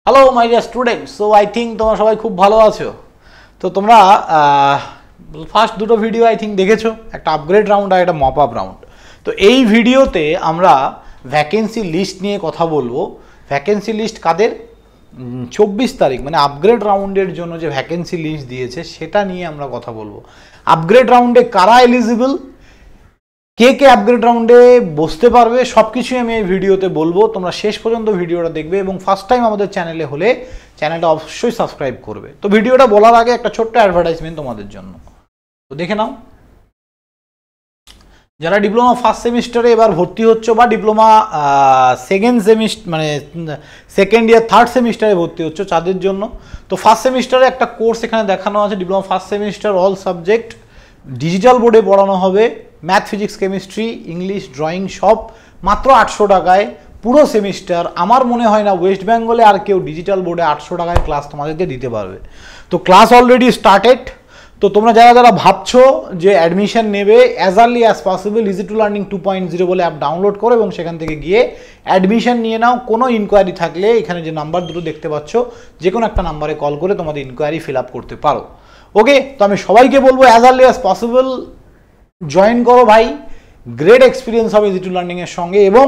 Hello my dear students, so I think তোমরা সবাই খুব ভালো আছো। তো তোমরা ফার্স্ট দুটো ভিডিও আই থিঙ্ক দেখেছো, একটা আপগ্রেড রাউন্ড আর একটা মপ আপ রাউন্ড। তো এই ভিডিওতে আমরা ভ্যাকেন্সি লিস্ট নিয়ে কথা বলবো। ভ্যাকেন্সি লিস্ট কাদের? 24 তারিখ মানে আপগ্রেড রাউন্ডের জন্য যে ভ্যাকেন্সি লিস্ট দিয়েছে সেটা নিয়ে আমরা কথা বলবো। আপগ্রেড রাউন্ডে কারা এলিজিবল, কে কে আপগ্রেড রাউন্ডে বসতে পারবে, সব কিছুই আমি এই ভিডিওতে বলবো। তোমরা শেষ পর্যন্ত ভিডিওটা দেখবে এবং ফার্স্ট টাইম আমাদের চ্যানেলে হলে চ্যানেলটা অবশ্যই সাবস্ক্রাইব করবে। তো ভিডিওটা বলার আগে একটা ছোট্ট অ্যাডভার্টাইজমেন্ট তোমাদের জন্য, তো দেখে নাও। যারা ডিপ্লোমা ফার্স্ট সেমিস্টারে এবার ভর্তি হচ্ছে বা ডিপ্লোমা সেকেন্ড সেমিস্টার মানে সেকেন্ড ইয়ার থার্ড সেমিস্টারে ভর্তি হচ্ছে তাদের জন্য, তো ফার্স্ট সেমিস্টারে একটা কোর্স এখানে দেখানো আছে, diploma first semester all subject digital বোর্ডে পড়ানো হবে। Math, physics, chemistry, English, drawing সব মাত্র 800 টাকায় পুরো সেমিস্টার। আমার মনে হয় না ওয়েস্ট বেঙ্গলে আর কেউ ডিজিটাল বোর্ডে 800 টাকায় ক্লাস তোমাদেরকে দিতে পারবে। তো ক্লাস অলরেডি স্টার্টেড। তো তোমরা যারা যারা ভাবছো যে অ্যাডমিশন নেবে, as early as possible easy to learning 2.0 বলে অ্যাপ ডাউনলোড করো এবং সেখান থেকে গিয়ে অ্যাডমিশন নিয়ে নাও। কোনো ইনকোয়ারি থাকলে এখানে যে নাম্বার দুটো দেখতে পাচ্ছ যে কোনো একটা নাম্বারে কল করে তোমাদের ইনকোয়ারি ফিল আপ করতে পারো। ওকে, তো আমি সবাইকে বলবো as early as possible join করো ভাই, গ্রেট এক্সপিরিয়েন্স হবে ইজি টু লার্নিংয়ের সঙ্গে। এবং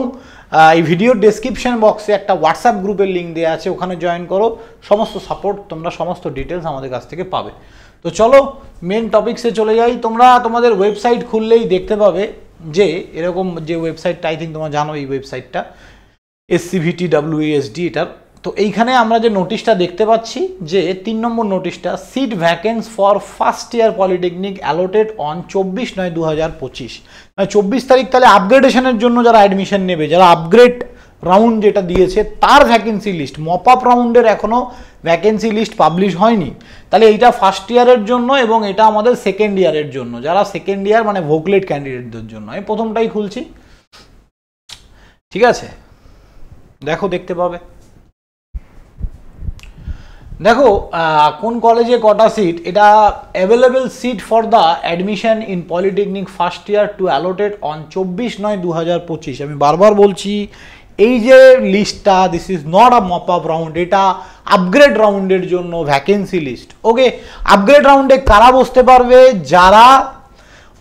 এই ভিডিওর ডেসক্রিপশন বক্সে একটা হোয়াটসঅ্যাপ গ্রুপের লিঙ্ক দেওয়া আছে, ওখানে জয়েন করো। সমস্ত সাপোর্ট তোমরা সমস্ত ডিটেলস আমাদের কাছ থেকে পাবে। তো চলো মেন টপিক্সে চলে যাই। তোমরা তোমাদের ওয়েবসাইট খুললেই দেখতে পাবে যে এরকম যে ওয়েবসাইটটা, আই থিঙ্ক তোমরা জানো এই ওয়েবসাইটটা SCVTWESD এটার। তো এইখানে আমরা যে নোটিশটা দেখতে পাচ্ছি যে 3 নম্বর নোটিশটা, seat vacancy for first year polytechnic allotted on 24/9/2025, মানে 24 তারিখ। তাহলে আপগ্রেডেশনের জন্য যারা অ্যাডমিশন নেবে, যারা আপগ্রেড রাউন্ড যেটা দিয়েছে তার ভ্যাকেন্সি লিস্ট, মপ আপ রাউন্ডের এখনও ভ্যাকেন্সি লিস্ট পাবলিশ হয়নি। তাহলে এইটা ফার্স্ট ইয়ারের জন্য এবং এটা আমাদের সেকেন্ড ইয়ারের জন্য, যারা সেকেন্ড ইয়ার মানে ভোকলেট ক্যান্ডিডেটদের জন্য। আমি প্রথমটাই খুলছি, ঠিক আছে? দেখো, দেখতে পাবে। দেখো কোন কলেজে কটা সিট, এটা available seat for the admission in polytechnic first year to allotted on 24/9/2025। আমি বারবার বলছি এই যে লিস্টটা, this is not a mop up round, এটা আপগ্রেড রাউন্ডের জন্য ভ্যাকেন্সি লিস্ট। ওকে, আপগ্রেড রাউন্ডে কারা বসতে পারবে? যারা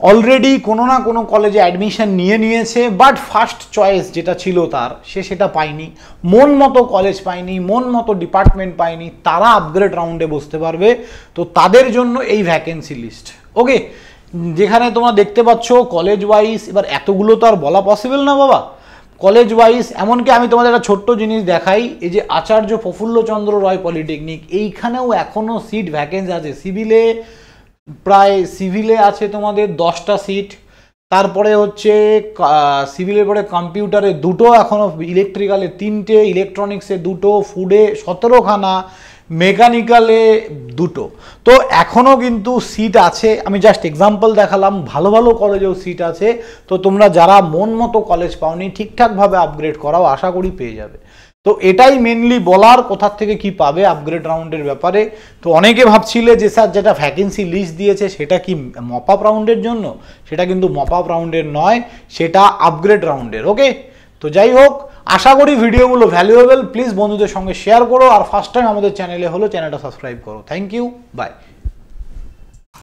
অলরেডি কোনো না কোনো কলেজে অ্যাডমিশন নিয়েছে বাট ফার্স্ট চয়েস যেটা ছিল তার, সে সেটা পায়নি, মন মতো কলেজ পায়নি, মন মতো ডিপার্টমেন্ট পায়নি, তারা আপগ্রেড রাউন্ডে বসতে পারবে। তো তাদের জন্য এই ভ্যাকেন্সি লিস্ট। ওকে, যেখানে তোমরা দেখতে পাচ্ছ কলেজ ওয়াইজ, এবার এতগুলো তো আর বলা পসিবল না বাবা, কলেজ ওয়াইজ। এমনকি আমি তোমাদের একটা ছোট্ট জিনিস দেখাই, এই যে আচার্য প্রফুল্লচন্দ্র রায় পলিটেকনিক, এইখানেও এখনও সিট ভ্যাকেন্সি আছে। সিভিলে প্রায় সিভিলে আছে তোমাদের 10টা সিট, তারপরে হচ্ছে সিভিলের পরে কম্পিউটারে 2টো, এখনও ইলেকট্রিক্যালে 3টে, ইলেকট্রনিক্সে 2টো, ফুডে 17খানা, মেকানিক্যালে 2টো। তো এখনও কিন্তু সিট আছে। আমি জাস্ট এক্সাম্পল দেখালাম, ভালো ভালো কলেজেও সিট আছে। তো তোমরা যারা মন মতো কলেজ পাওনি, ঠিকঠাকভাবে আপগ্রেড করাও, আশা করি পেয়ে যাবে। তো এটাই মেনলি বলার, কোথার থেকে কি পাবে আপগ্রেড রাউন্ডের ব্যাপারে। তো অনেকে ভাবছিলে যে স্যার যেটা ভ্যাকেন্সি লিস্ট দিয়েছে সেটা কি মপ আপ রাউন্ডের জন্য, সেটা কিন্তু মপ আপ রাউন্ডের নয়, সেটা আপগ্রেড রাউন্ডের। ওকে, তো যাই হোক, আশা করি ভিডিওগুলো ভ্যালুয়েবল। প্লিজ বন্ধুদের সঙ্গে শেয়ার করো, আর ফার্স্ট টাইম আমাদের চ্যানেলে হলো চ্যানেলটা সাবস্ক্রাইব করো। Thank you, by.